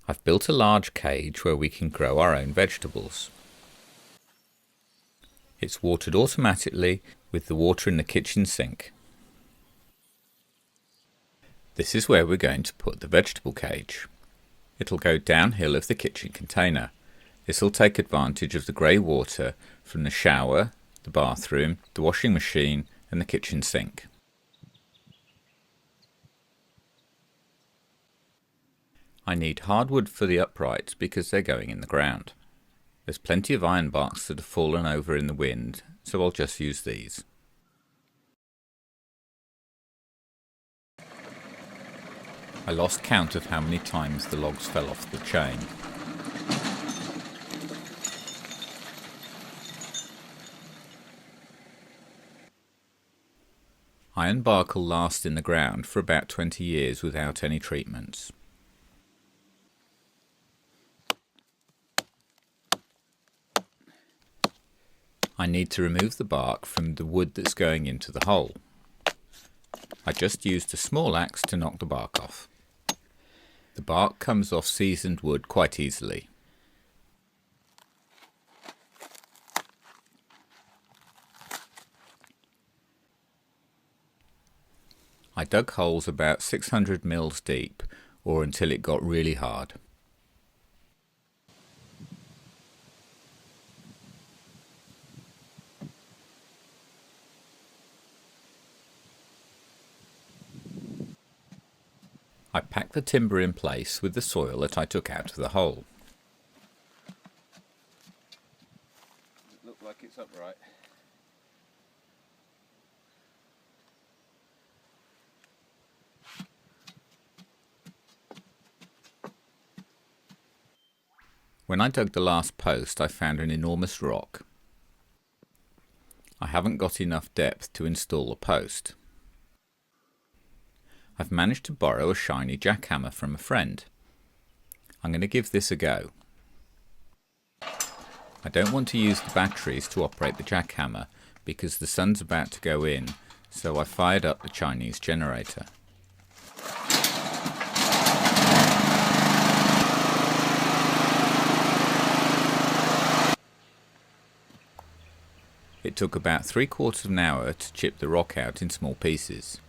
I've built a large cage where we can grow our own vegetables. It's watered automatically with the water in the kitchen sink. This is where we're going to put the vegetable cage. It'll go downhill of the kitchen container. This will take advantage of the grey water from the shower, the bathroom, the washing machine and the kitchen sink. I need hardwood for the uprights because they're going in the ground. There's plenty of iron barks that have fallen over in the wind, so I'll just use these. I lost count of how many times the logs fell off the chain. Iron bark will last in the ground for about 20 years without any treatments. I need to remove the bark from the wood that's going into the hole. I just used a small axe to knock the bark off. The bark comes off seasoned wood quite easily. I dug holes about 600 mils deep, or until it got really hard. I packed the timber in place with the soil that I took out of the hole. Look like it's upright. When I dug the last post, I found an enormous rock. I haven't got enough depth to install a post. I've managed to borrow a shiny jackhammer from a friend. I'm going to give this a go. I don't want to use the batteries to operate the jackhammer because the sun's about to go in, so I fired up the Chinese generator. It took about 3/4 of an hour to chip the rock out in small pieces.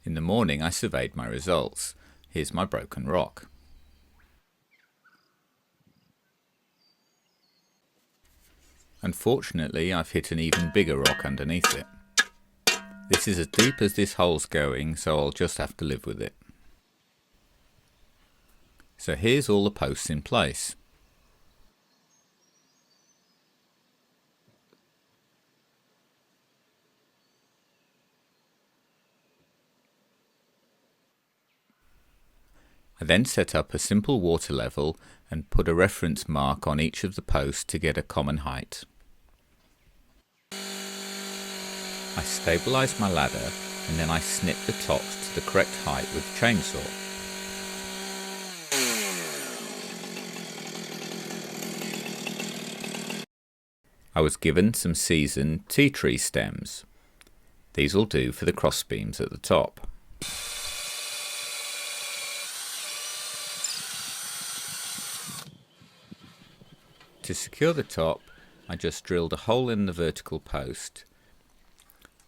In the morning I surveyed my results. Here's my broken rock. Unfortunately, I've hit an even bigger rock underneath it. This is as deep as this hole's going, so I'll just have to live with it. So here's all the posts in place. I then set up a simple water level and put a reference mark on each of the posts to get a common height. I stabilised my ladder and then I snipped the tops to the correct height with the chainsaw. I was given some seasoned tea tree stems. These will do for the crossbeams at the top. To secure the top, I just drilled a hole in the vertical post.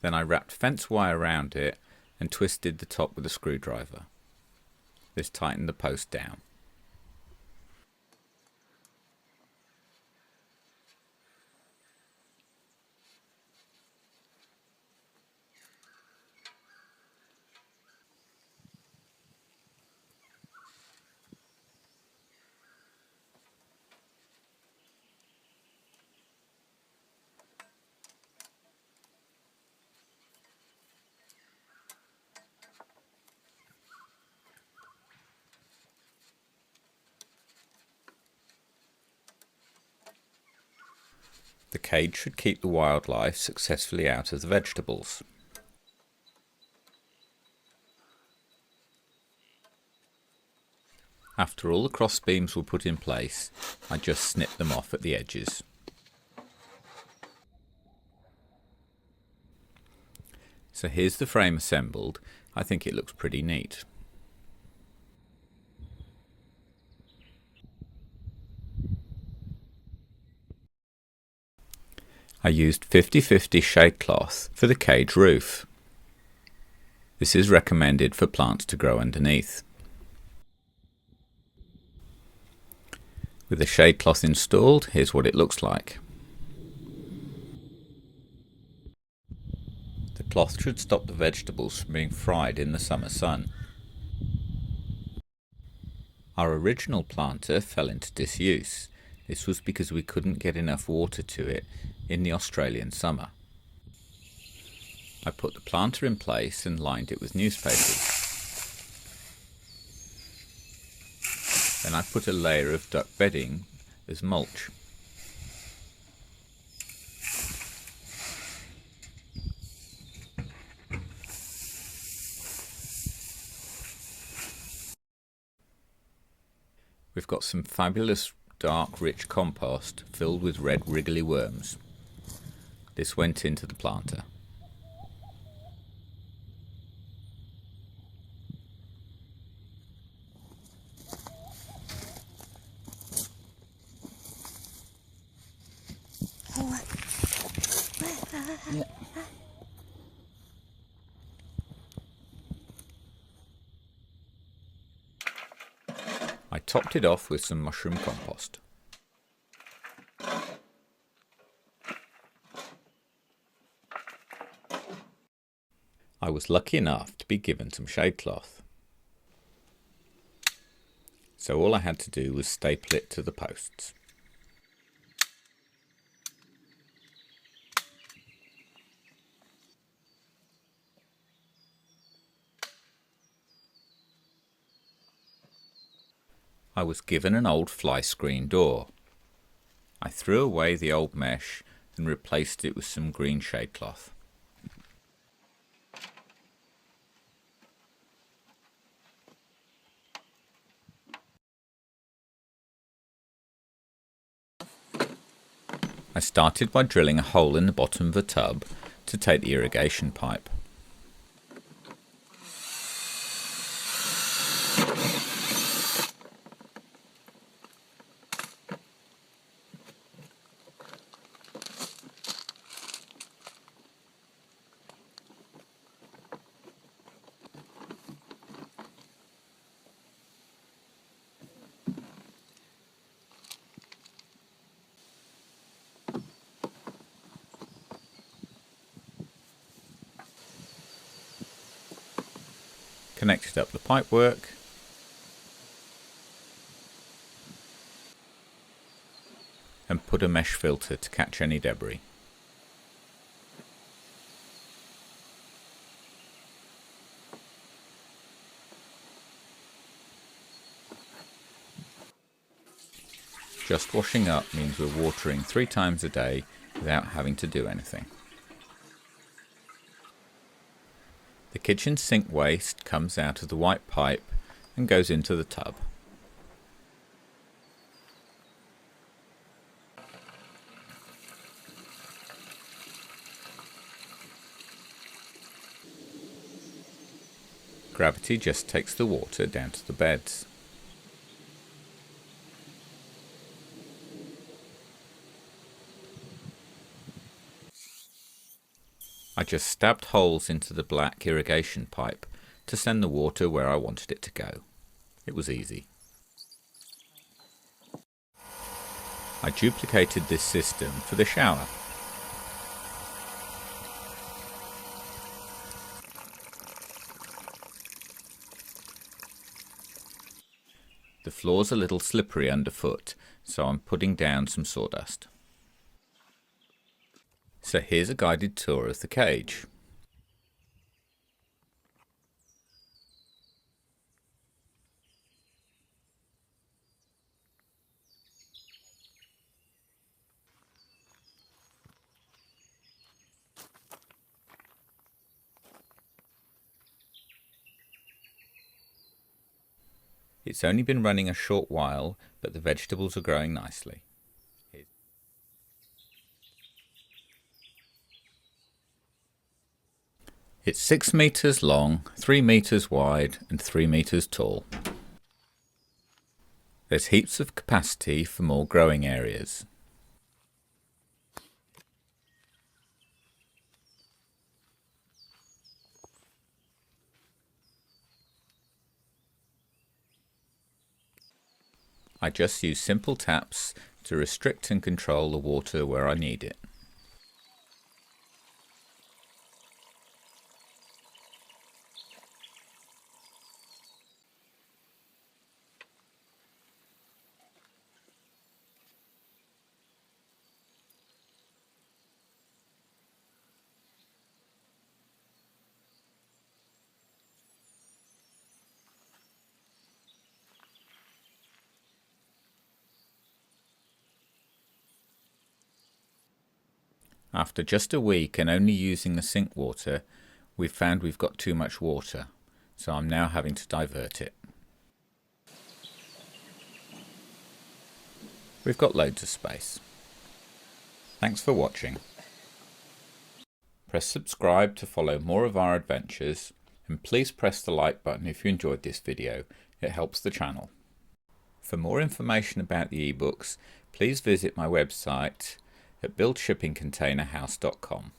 Then I wrapped fence wire around it and twisted the top with a screwdriver. This tightened the post down. The cage should keep the wildlife successfully out of the vegetables. After all the cross beams were put in place, I just snipped them off at the edges. So here's the frame assembled. I think it looks pretty neat. I used 50-50 shade cloth for the cage roof. This is recommended for plants to grow underneath. With the shade cloth installed, here's what it looks like. The cloth should stop the vegetables from being fried in the summer sun. Our original planter fell into disuse. This was because we couldn't get enough water to it in the Australian summer. I put the planter in place and lined it with newspapers. Then I put a layer of duck bedding as mulch. We've got some fabulous dark rich compost filled with red wriggly worms. This went into the planter. Yeah. I topped it off with some mushroom compost. I was lucky enough to be given some shade cloth. So all I had to do was staple it to the posts. I was given an old fly screen door. I threw away the old mesh and replaced it with some green shade cloth. I started by drilling a hole in the bottom of a tub to take the irrigation pipe. Connected up the pipework, and put a mesh filter to catch any debris. Just washing up means we're watering 3 times a day without having to do anything. The kitchen sink waste comes out of the white pipe and goes into the tub. Gravity just takes the water down to the beds. I just stabbed holes into the black irrigation pipe to send the water where I wanted it to go. It was easy. I duplicated this system for the shower. The floor's a little slippery underfoot, so I'm putting down some sawdust. So here's a guided tour of the cage. It's only been running a short while, but the vegetables are growing nicely. It's 6 meters long, 3 meters wide and 3 meters tall. There's heaps of capacity for more growing areas. I just use simple taps to restrict and control the water where I need it. After just a week and only using the sink water, we've found we've got too much water, so I'm now having to divert it. We've got loads of space. Thanks for watching. Press subscribe to follow more of our adventures, and please press the like button if you enjoyed this video. It helps the channel. For more information about the ebooks, please visit my website at buildshippingcontainerhouse.com.